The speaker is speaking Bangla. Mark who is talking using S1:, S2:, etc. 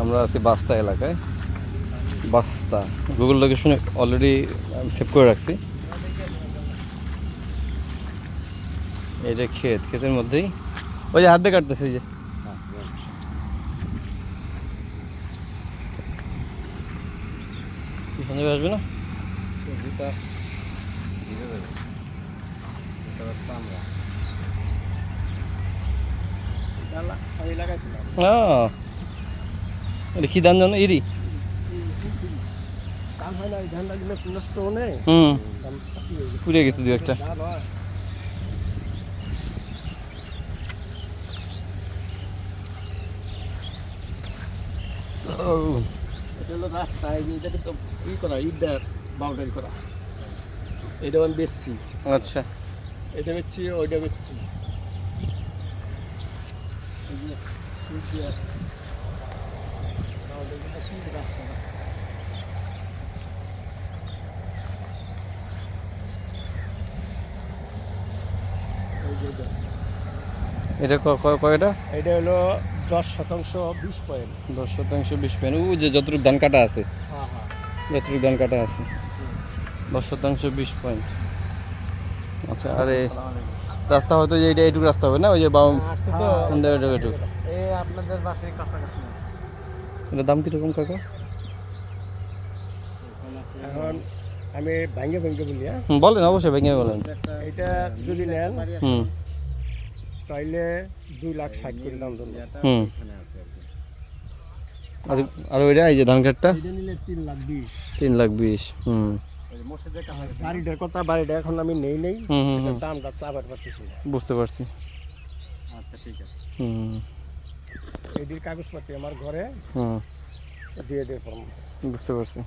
S1: আমরা আছি বাস্তা এলাকায়। বাস্তা গুগল লোকেশনে অলরেডি সেভ করে রাখছি। এটা ক্ষেতের মধ্যেই ওই যে হাত দিয়ে কাটতেছে এই যে সঞ্জয় আসবে না? এটা কি ধান জানো? ইরি। পুড়ে গেছে দু একটা। আচ্ছা
S2: এটা বেচছি ওইটা বেচছি
S1: এটা কয়টা?
S2: এটা হলো 10% 20 পয়েন্ট।
S1: 10% 20 পয়েন্ট। ও যে যতটুকু ধান কাটা আছে,
S2: হ্যাঁ হ্যাঁ
S1: যতটুকু ধান কাটা আছে 10% 20 পয়েন্ট। আচ্ছা, আরে রাস্তা হয়তো যে এইটুকু রাস্তা হবে না, ওই যে
S2: আপনাদের বাসায় কাছাকাছি।
S1: এটার দাম কিরকম কাকা?
S2: এখন আমি ভাঙ্গে ভাঙ্গে বলি, হ্যাঁ
S1: বলেন, অবশ্যই ভেঙে বলেন।
S2: এটা যদি নেন
S1: হুম
S2: তাইলে 2,60,000 করে দাম ধরবে।
S1: হুম। আর ওইটা এই যে ধান কাঠটা
S2: এটা নিলে 3,20,000।
S1: 3,20,000। হুম
S2: বাড়িটার কথা, বাড়িটা এখন আমি নেই
S1: হুম হুম হুম,
S2: দামটা চাবার পারতেছি না।
S1: বুঝতে পারছি।
S2: আচ্ছা ঠিক আছে,
S1: হুম
S2: এটির কাগজপত্র আমার ঘরে
S1: হুম,
S2: দিয়ে দিয়ে পারবো।
S1: বুঝতে পারছি।